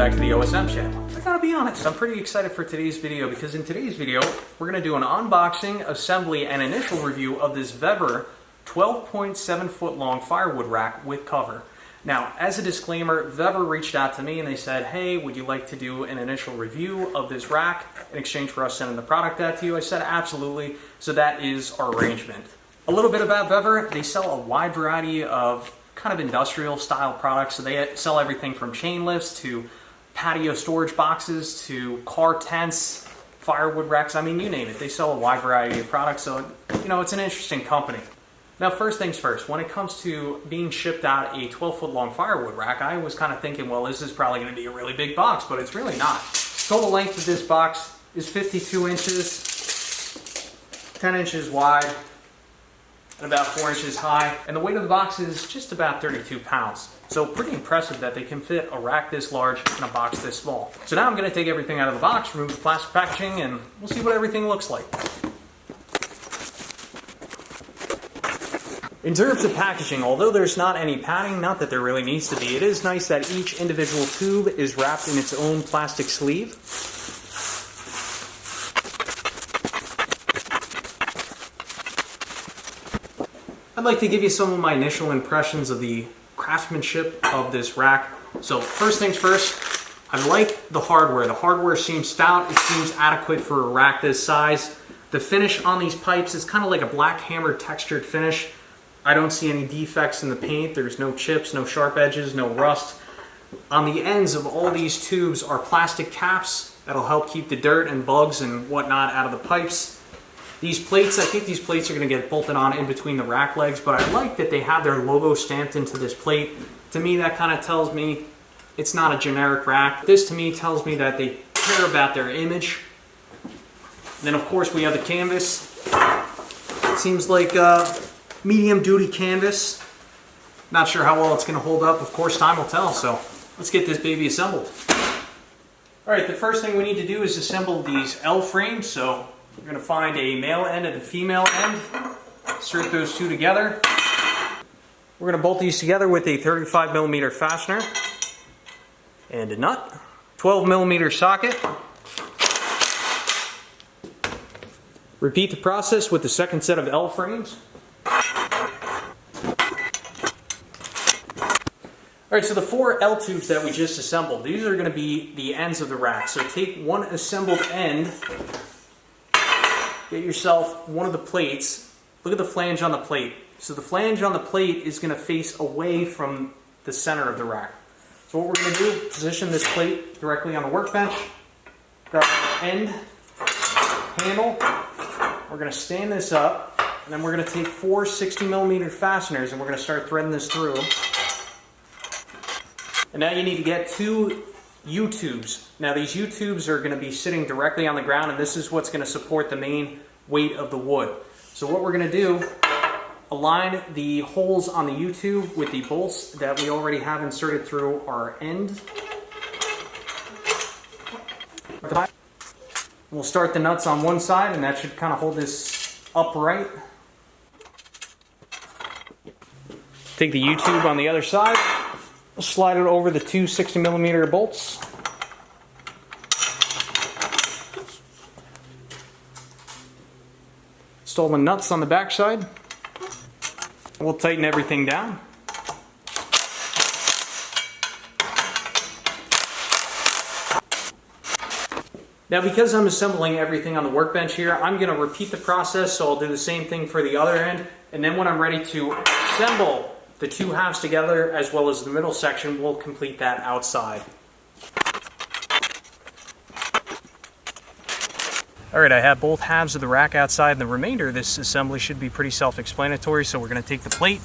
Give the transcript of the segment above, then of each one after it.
back to the OSM channel. I gotta be honest, I'm pretty excited for today's video because in today's video, we're gonna do an unboxing, assembly, and initial review of this Vevor 12.7 foot long firewood rack with cover. Now, as a disclaimer, Vevor reached out to me and they said, hey, would you like to do an initial review of this rack in exchange for us sending the product out to you? I said, absolutely. So that is our arrangement. A little bit about Vevor, they sell a wide variety of kind of industrial style products. So they sell everything from chain lifts to patio storage boxes to car tents, firewood racks. I mean, you name it. They sell a wide variety of products. So, you know, it's an interesting company. Now, first things first, when it comes to being shipped out a 12-foot long firewood rack, I was kind of thinking, well, this is probably going to be a really big box, but it's really not. Total length of this box is 52 inches, 10 inches wide, and about 4 inches high, and the weight of the box is just about 32 pounds. So pretty impressive that they can fit a rack this large in a box this small. So now I'm going to take everything out of the box, remove the plastic packaging, and we'll see what everything looks like. In terms of packaging, although there's not any padding, not that there really needs to be, it is nice that each individual tube is wrapped in its own plastic sleeve. I'd like to give you some of my initial impressions of the craftsmanship of this rack. So first things first, I like the hardware. The hardware seems stout, it seems adequate for a rack this size. The finish on these pipes is kind of like a black hammer textured finish. I don't see any defects in the paint. There's no chips, no sharp edges, no rust. On the ends of all these tubes are plastic caps that'll help keep the dirt and bugs and whatnot out of the pipes. These plates, I think these plates are going to get bolted on in between the rack legs, but I like that they have their logo stamped into this plate. To me, that kind of tells me it's not a generic rack. This to me tells me that they care about their image. And then of course we have the canvas. It seems like medium duty canvas. Not sure how well it's going to hold up. Of course, time will tell. So let's get this baby assembled. All right, the first thing we need to do is assemble these L frames. So we're going to find a male end and a female end. Insert those two together. We're going to bolt these together with a 35mm fastener and a nut. 12mm socket. Repeat the process with the second set of L frames. Alright, so the 4 L tubes that we just assembled, these are going to be the ends of the rack. So take one assembled end, get yourself one of the plates. Look at the flange on the plate. So the flange on the plate is going to face away from the center of the rack. So what we're going to do, position this plate directly on the workbench, grab the end handle, we're going to stand this up, and then we're going to take 4 60mm fasteners and we're going to start threading this through. And now you need to get 2 U-tubes. Now these U-tubes are going to be sitting directly on the ground, and this is what's going to support the main weight of the wood. So what we're going to do, align the holes on the U-tube with the bolts that we already have inserted through our end. We'll start the nuts on one side, and that should kind of hold this upright. Take the U-tube on the other side. We'll slide it over the 2 60mm bolts. Install the nuts on the back side. We'll tighten everything down. Now, because I'm assembling everything on the workbench here, I'm going to repeat the process, so I'll do the same thing for the other end, and then when I'm ready to assemble the 2 halves together, as well as the middle section, we'll complete that outside. Alright, I have both halves of the rack outside, and the remainder of this assembly should be pretty self-explanatory. So we're going to take the plate,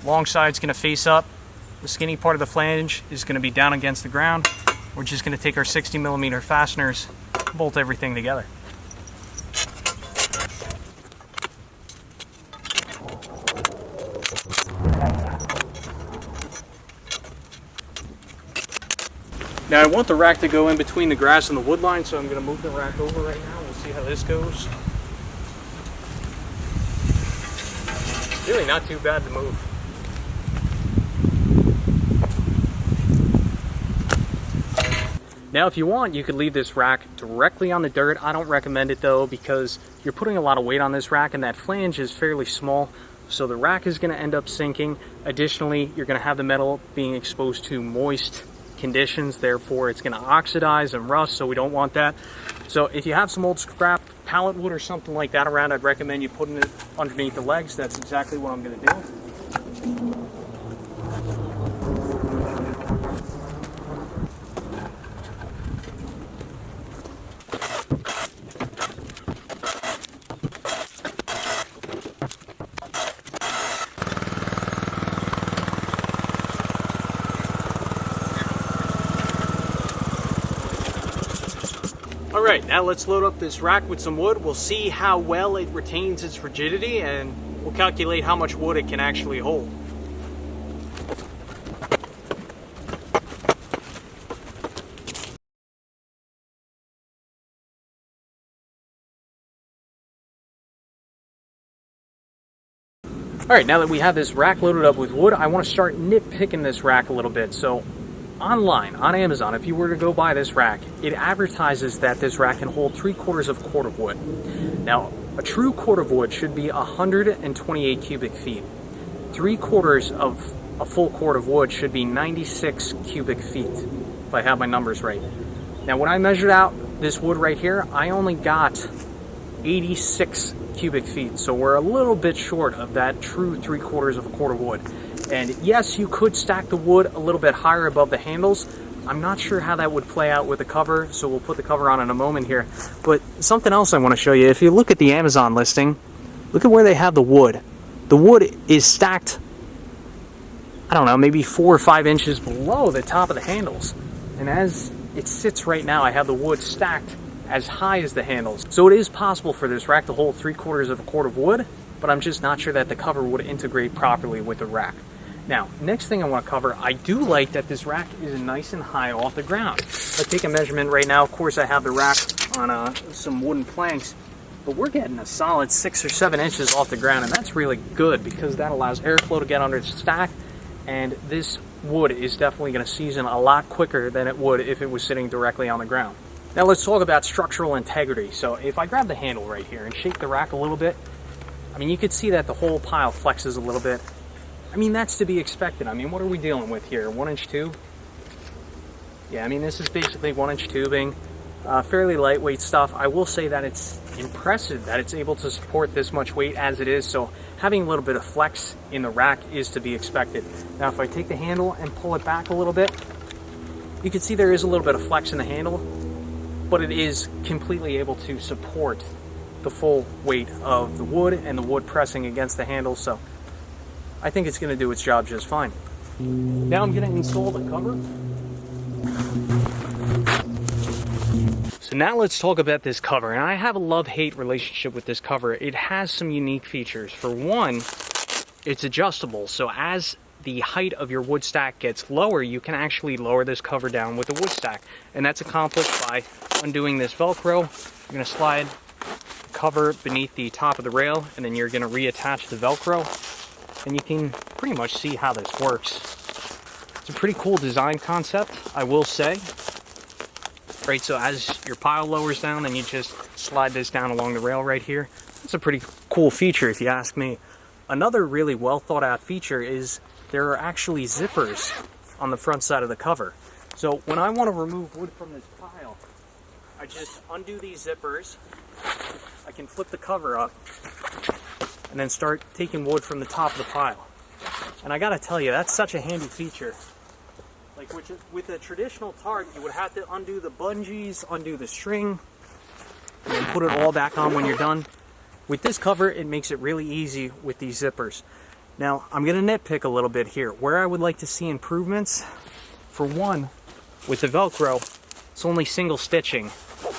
long side's going to face up, the skinny part of the flange is going to be down against the ground. We're just going to take our 60mm fasteners, bolt everything together. Now I want the rack to go in between the grass and the wood line, so I'm going to move the rack over right now. We'll see how this goes. Really not too bad to move. Now if you want, you could leave this rack directly on the dirt. I don't recommend it though, because you're putting a lot of weight on this rack and that flange is fairly small, so the rack is going to end up sinking. Additionally, you're going to have the metal being exposed to moist conditions, therefore it's going to oxidize and rust, so we don't want that. So if you have some old scrap pallet wood or something like that around, I'd recommend you putting it underneath the legs. That's exactly what I'm going to do. Alright, now let's load up this rack with some wood. We'll see how well it retains its rigidity, and we'll calculate how much wood it can actually hold. Alright, now that we have this rack loaded up with wood, I want to start nitpicking this rack a little bit. So, online, on Amazon, if you were to go buy this rack, it advertises that this rack can hold 3/4 of a cord of wood. Now, a true cord of wood should be 128 cubic feet. 3/4 of a full cord of wood should be 96 cubic feet, if I have my numbers right. Now, when I measured out this wood right here, I only got 86 cubic feet, so we're a little bit short of that true 3/4 of a cord of wood. And yes, you could stack the wood a little bit higher above the handles. I'm not sure how that would play out with the cover, so we'll put the cover on in a moment here. But something else I want to show you, if you look at the Amazon listing, look at where they have the wood. The wood is stacked, I don't know, maybe 4 or 5 inches below the top of the handles. And as it sits right now, I have the wood stacked as high as the handles. So it is possible for this rack to hold 3/4 of a cord of wood, but I'm just not sure that the cover would integrate properly with the rack. Now, next thing I want to cover, I do like that this rack is nice and high off the ground. Let's take a measurement right now. Of course, I have the rack on some wooden planks, but we're getting a solid 6 or 7 inches off the ground, and that's really good because that allows airflow to get under the stack, and this wood is definitely going to season a lot quicker than it would if it was sitting directly on the ground. Now let's talk about structural integrity. So if I grab the handle right here and shake the rack a little bit, I mean, you could see that the whole pile flexes a little bit. I mean, that's to be expected. I mean, what are we dealing with here? 1-inch tube? Yeah, I mean, this is basically 1-inch tubing. Fairly lightweight stuff. I will say that it's impressive that it's able to support this much weight as it is, so having a little bit of flex in the rack is to be expected. Now, if I take the handle and pull it back a little bit, you can see there is a little bit of flex in the handle, but it is completely able to support the full weight of the wood and the wood pressing against the handle, so I think it's going to do its job just fine. Now I'm going to install the cover. So now let's talk about this cover, and I have a love-hate relationship with this cover. It has some unique features. For one, it's adjustable, so as the height of your wood stack gets lower, you can actually lower this cover down with the wood stack, and that's accomplished by undoing this Velcro. You're going to slide the cover beneath the top of the rail, and then you're going to reattach the Velcro, and you can pretty much see how this works. It's a pretty cool design concept, I will say. Right, so as your pile lowers down, then you just slide this down along the rail right here. It's a pretty cool feature if you ask me. Another really well thought out feature is there are actually zippers on the front side of the cover. So when I want to remove wood from this pile, I just undo these zippers. I can flip the cover up and then start taking wood from the top of the pile. And I gotta tell you, that's such a handy feature. Like with a traditional tarp, you would have to undo the bungees, undo the string, and then put it all back on when you're done. With this cover, it makes it really easy with these zippers. Now, I'm going to nitpick a little bit here. Where I would like to see improvements, for one, with the Velcro, it's only single stitching,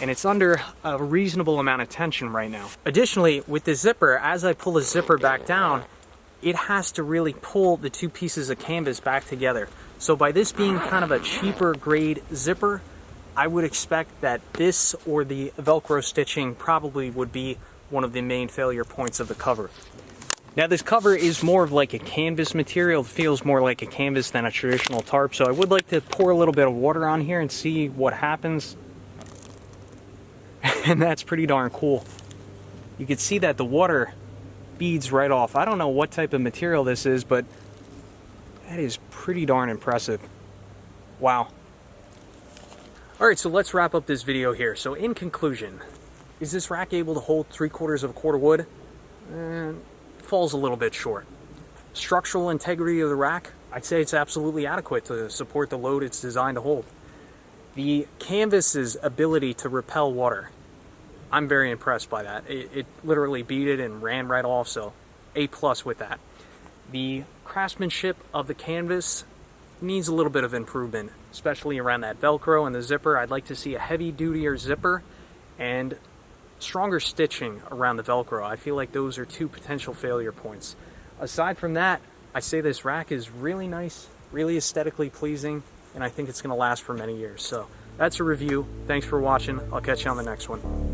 and it's under a reasonable amount of tension right now. Additionally, with the zipper, as I pull the zipper back down, it has to really pull the two pieces of canvas back together. So by this being kind of a cheaper grade zipper, I would expect that this or the Velcro stitching probably would be one of the main failure points of the cover. Now this cover is more of like a canvas material. It feels more like a canvas than a traditional tarp. So I would like to pour a little bit of water on here and see what happens. And that's pretty darn cool. You can see that the water beads right off. I don't know what type of material this is, but that is pretty darn impressive. Wow. Alright, so let's wrap up this video here. So in conclusion, is this rack able to hold 3/4 of a quart of wood? Falls a little bit short. Structural integrity of the rack, I'd say it's absolutely adequate to support the load it's designed to hold. The canvas's ability to repel water, I'm very impressed by that. It literally beat it and ran right off, so A+ with that. The craftsmanship of the canvas needs a little bit of improvement, especially around that Velcro and the zipper. I'd like to see a heavy-duty zipper and stronger stitching around the Velcro. I feel like those are two potential failure points. Aside from that, I say this rack is really nice, really aesthetically pleasing, and I think it's going to last for many years. So that's a review. Thanks for watching. I'll catch you on the next one.